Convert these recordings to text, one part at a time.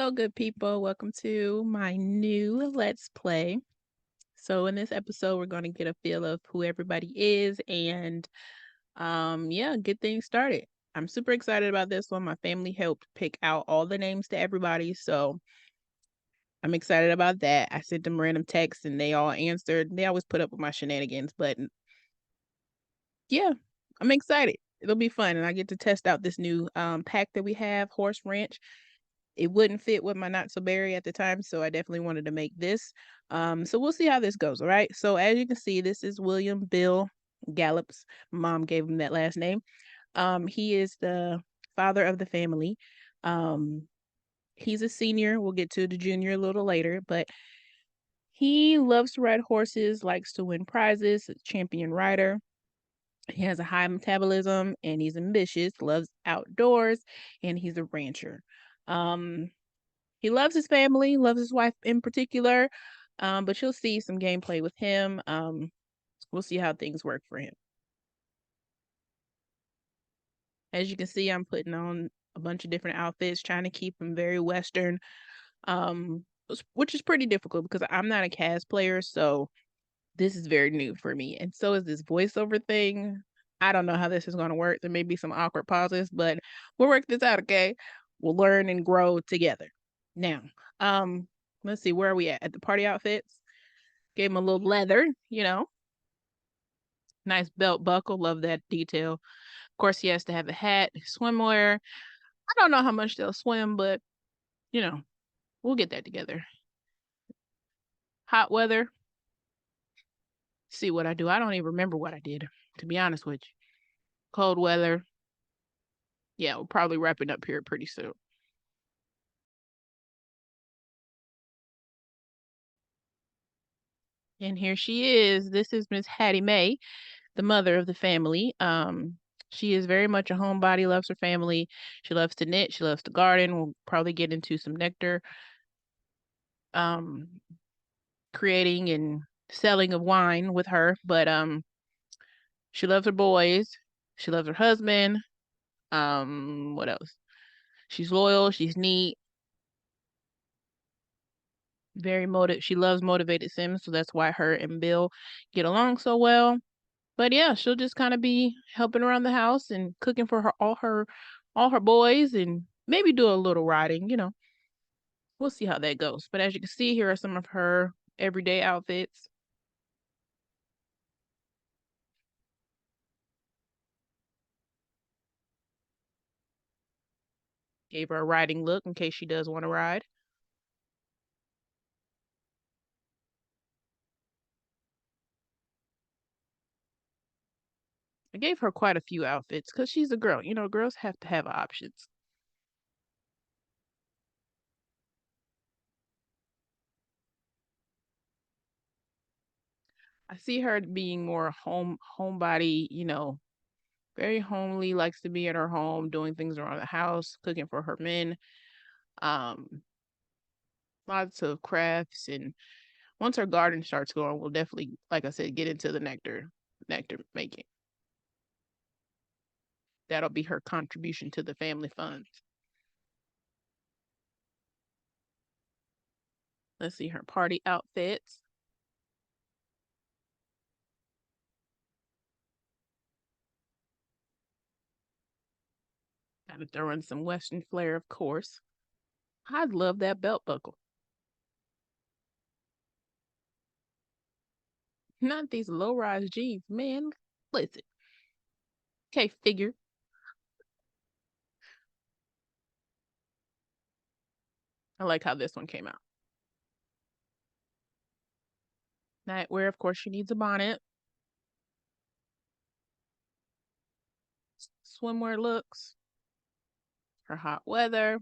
Hello, good people. Welcome to my new Let's Play. So in this episode, we're going to get a feel of who everybody is and yeah, get things started. I'm super excited about this one. My family helped pick out all the names to everybody, so I'm excited about that. I sent them random texts and they all answered. They always put up with my shenanigans, but yeah, I'm excited. It'll be fun and I get to test out this new pack that we have, Horse Ranch. It wouldn't fit with my not so berry at the time, so I definitely wanted to make this. So we'll see how this goes. All right. So as you can see, this is William Bill Gallups. Mom gave him that last name. He is the father of the family. Um, he's a senior. We'll get to the junior a little later, but he loves to ride horses, likes to win prizes, a champion rider. He has a high metabolism and he's ambitious, loves outdoors, and he's a rancher. Um, he loves his family, loves his wife in particular, but you'll see some gameplay with him. We'll see how things work for him. As you can see, I'm putting on a bunch of different outfits, trying to keep him very Western, um, which is pretty difficult because I'm not a Cas player, so this is very new for me. And so is this voiceover thing. I don't know how this is going to work. There may be some awkward pauses, but we'll work this out, okay? We'll learn and grow together. Now, um, let's see, where are we at? At the party outfits. Gave him a little leather, nice belt buckle. Love that detail. Of course, he has to have a hat, swimwear. I don't know how much they'll swim, but you know, we'll get that together. Hot weather. See what I do. I don't even remember what I did, to be honest with you. Cold weather. Yeah, we're probably wrapping up here pretty soon. And here she is. This is Miss Hattie Mae, the mother of the family. She is very much a homebody, loves her family. She loves to knit, she loves to garden. We'll probably get into some nectar um creating and selling of wine with her, but she loves her boys. She loves her husband. What else? She's loyal, she's neat, very motive. She loves motivated Sims, so that's why her and Bill get along so well. But yeah, she'll just kind of be helping around the house and cooking for her boys and maybe do a little riding. We'll see how that goes. But as you can see, here are some of her everyday outfits. Gave her a riding look in case she does want to ride. I gave her quite a few outfits because she's a girl. Girls have to have options. I see her being more homebody, very homely, likes to be at her home, doing things around the house, cooking for her men. Um, Lots of crafts, and once her garden starts going, we'll definitely, like I said, get into the nectar making. That'll be her contribution to the family funds. Let's see her party outfits. Gotta throw in some Western flair, of course. I love that belt buckle. Not these low-rise jeans, man. Listen. Okay, figure. I like how this one came out. Nightwear, of course, she needs a bonnet. Swimwear looks. Her hot weather.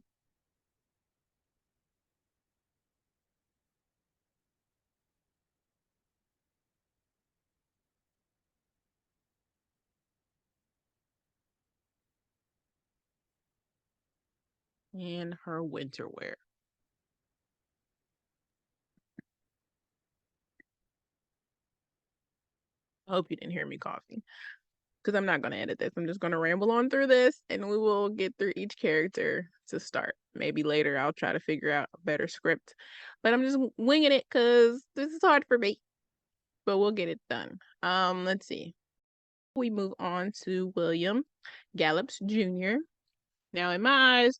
And her winter wear. I hope you didn't hear me coughing. because I'm not going to edit this. I'm just going to ramble on through this and we will get through each character to start. Maybe later I'll try to figure out a better script, but I'm just winging it because this is hard for me, but we'll get it done. Let's see. We move on to William Gallups Jr. Now, in my eyes,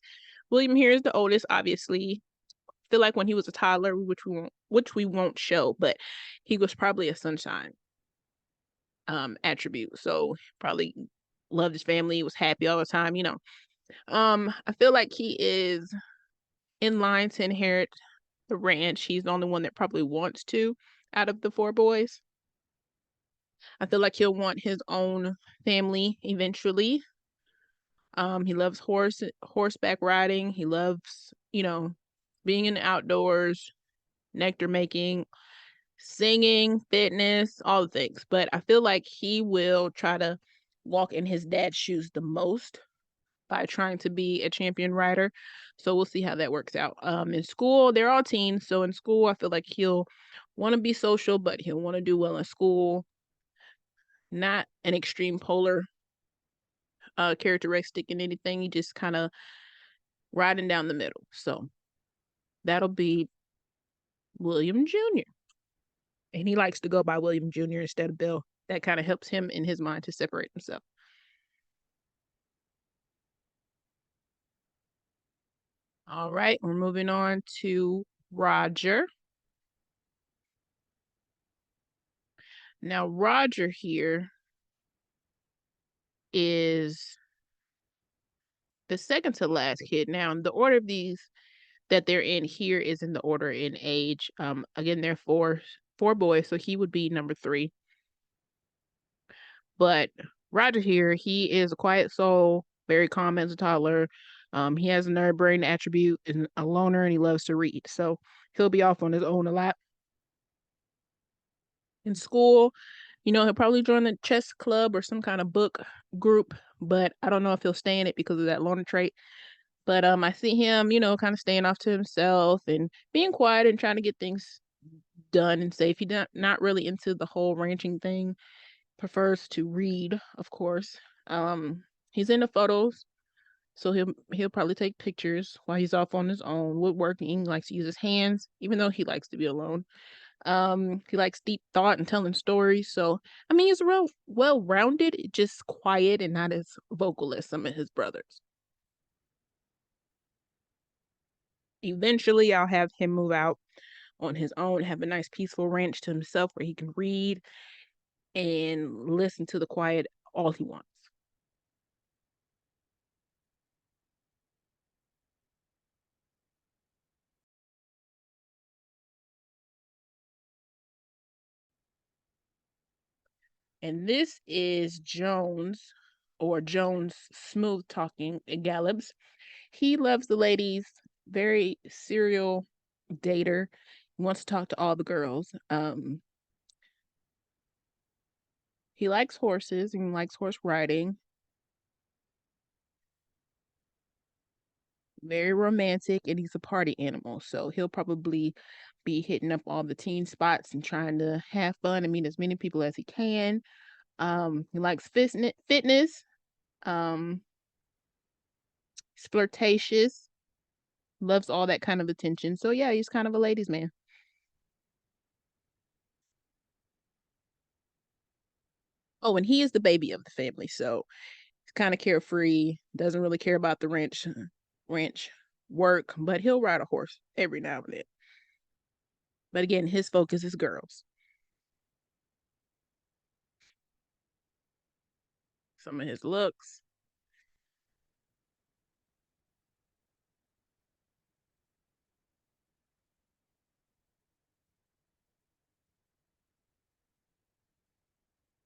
William here is the oldest, obviously. I feel like when he was a toddler, which we won't show, but he was probably a sunshine attribute. So probably loved his family, was happy all the time, you know. I feel like he is in line to inherit the ranch. He's the only one that probably wants to out of the four boys. I feel like he'll want his own family eventually. He loves horseback riding. He loves, you know, being in the outdoors, nectar making, singing, fitness, all the things. But I feel like he will try to walk in his dad's shoes the most by trying to be a champion rider. So we'll see how that works out. In school, they're all teens. So in school, I feel like he'll want to be social, but he'll want to do well in school. Not an extreme polar characteristic in anything. He just kind of riding down the middle. So that'll be William Jr. And he likes to go by William Jr. instead of Bill. That kind of helps him in his mind to separate himself. All right, we're moving on to Roger. Now, Roger here is the second to last kid. Now, the order of these that they're in here is in the order in age. Again, they're four boys, so he would be number 3. But Roger here, he is a quiet soul, very calm as a toddler. He has a nerd brain attribute and a loner, and he loves to read. So he'll be off on his own a lot. In school, you know, he'll probably join the chess club or some kind of book group, but I don't know if he'll stay in it because of that loner trait. But I see him, you know, kind of staying off to himself and being quiet and trying to get things done and safe. He's not really into the whole ranching thing. Prefers to read, of course. He's into photos, so he'll probably take pictures while he's off on his own. Woodworking, likes to use his hands, even though he likes to be alone. He likes deep thought and telling stories. So I mean, he's real well-rounded, just quiet and not as vocal as some of his brothers. Eventually, I'll have him move out on his own, have a nice peaceful ranch to himself where he can read and listen to the quiet all he wants. And this is Jones, or Jones smooth talking Gallups. He loves the ladies, very serial dater. He wants to talk to all the girls. He likes horses and likes horse riding. Very romantic, and he's a party animal. So he'll probably be hitting up all the teen spots and trying to have fun and meet as many people as he can. He likes fitness. Um, he's flirtatious, loves all that kind of attention. So yeah, he's kind of a ladies' man. Oh, and he is the baby of the family, so he's kind of carefree. Doesn't really care about the ranch work, but he'll ride a horse every now and then. But again, his focus is girls. Some of his looks.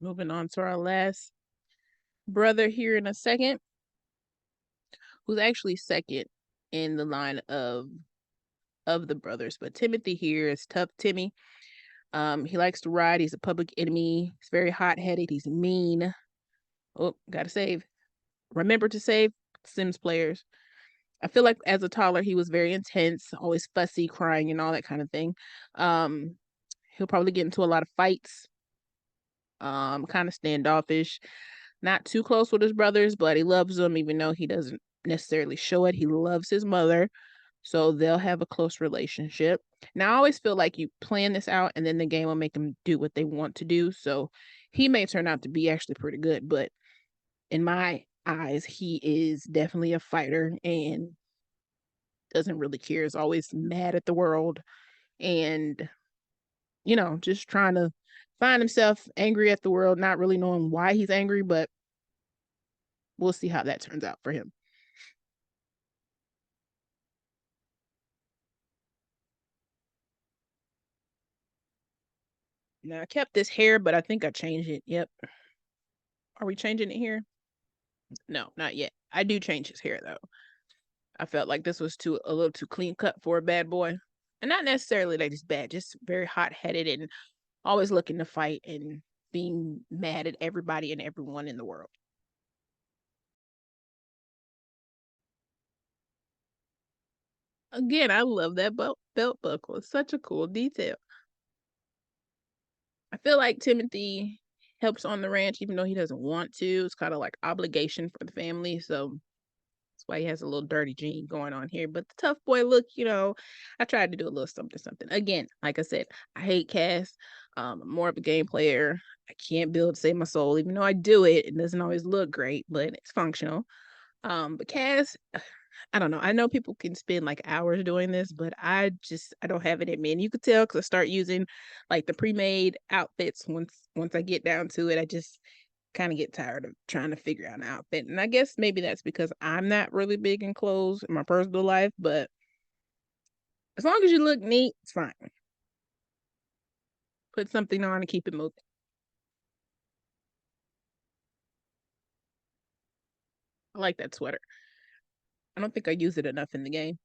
Moving on to our last brother here in a second, who's actually second in the line of the brothers. But Timothy here is tough Timmy. He likes to ride. He's a public enemy. He's very hot-headed. He's mean. Oh, gotta save. Remember to save Sims players. I feel like as a toddler, he was very intense, always fussy, crying, and all that kind of thing. Um, he'll probably get into a lot of fights. Kind of standoffish. Not too close with his brothers, but he loves them, even though he doesn't necessarily show it. He loves his mother, so they'll have a close relationship. Now, I always feel like you plan this out, and then the game will make them do what they want to do. So he may turn out to be actually pretty good, but in my eyes, he is definitely a fighter and doesn't really care. Is always mad at the world and just trying to find himself angry at the world, not really knowing why he's angry, but we'll see how that turns out for him. Now I kept this hair, but I think I changed it. Yep. Are we changing it here? No, not yet. I do change his hair though. I felt like this was too a little too clean cut for a bad boy. And not necessarily that he's bad, just very hot headed and always looking to fight and being mad at everybody and everyone in the world. Again, I love that belt buckle. It's such a cool detail. I feel like Timothy helps on the ranch even though he doesn't want to. It's kind of like obligation for the family. So that's why he has a little dirty gene going on here. But the tough boy look, I tried to do a little something, something. Again, like I said, I hate Cass. I'm more of a game player. I can't build Save My Soul, even though I do it. It doesn't always look great, but it's functional. But Cass, I don't know. I know people can spend like hours doing this, but I don't have it in me. And you could tell because I start using like the pre-made outfits once I get down to it. I just kind of get tired of trying to figure out an outfit. And I guess maybe that's because I'm not really big in clothes in my personal life, but as long as you look neat, it's fine. Put something on and keep it moving. I like that sweater. I don't think I use it enough in the game.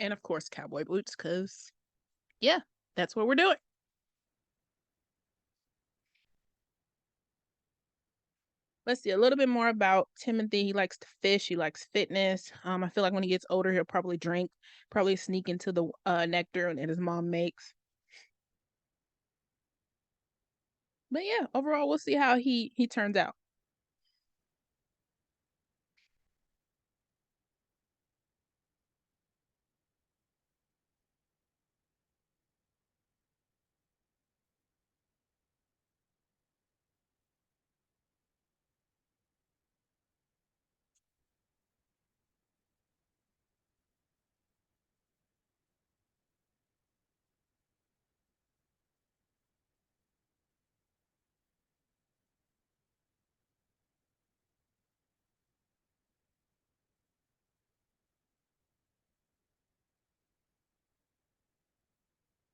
And of course, cowboy boots, because yeah, that's what we're doing. Let's see a little bit more about Timothy. He likes to fish. He likes fitness. I feel like when he gets older, he'll probably drink, probably sneak into the nectar that his mom makes. But yeah, overall, we'll see how he turns out.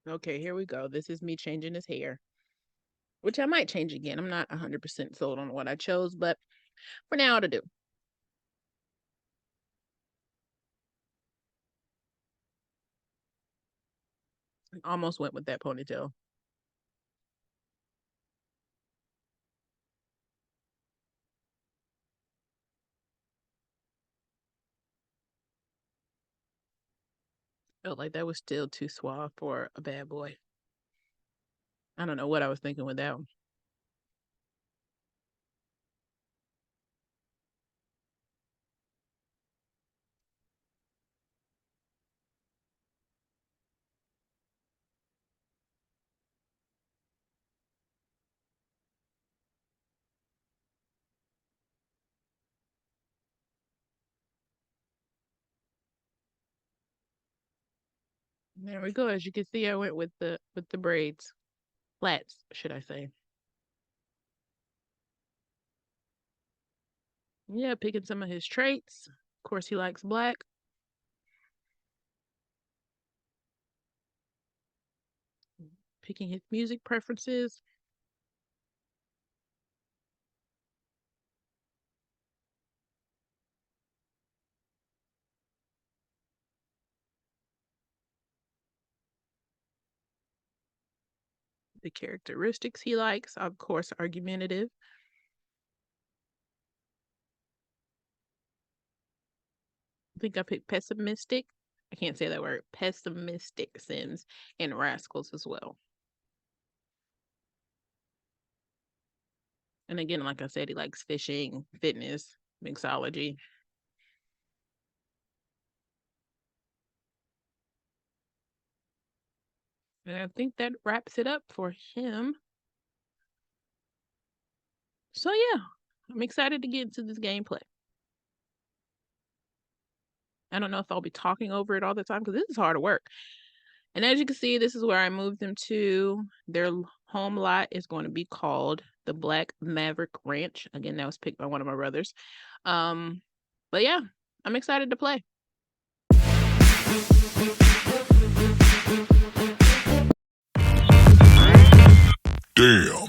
Okay, here we go. This is me changing his hair, which I might change again. I'm not 100% sold on what I chose, but for now, it'll do. Almost went with that ponytail. Felt like that was still too suave for a bad boy. I don't know what I was thinking with that one. There we go. As you can see, I went with the braids, flats, should I say? Yeah, picking some of his traits. Of course, he likes black. Picking his music preferences. The characteristics he likes. Of course, argumentative. I think I picked pessimistic. I can't say that word, pessimistic Sims and rascals as well. And again, like I said, he likes fishing, fitness, mixology. And I think that wraps it up for him. So yeah, I'm excited to get into this gameplay. I don't know if I'll be talking over it all the time because this is hard work. And as you can see, this is where I moved them to. Their home lot is going to be called the Black Maverick Ranch. Again, that was picked by one of my brothers. But yeah, I'm excited to play. Damn.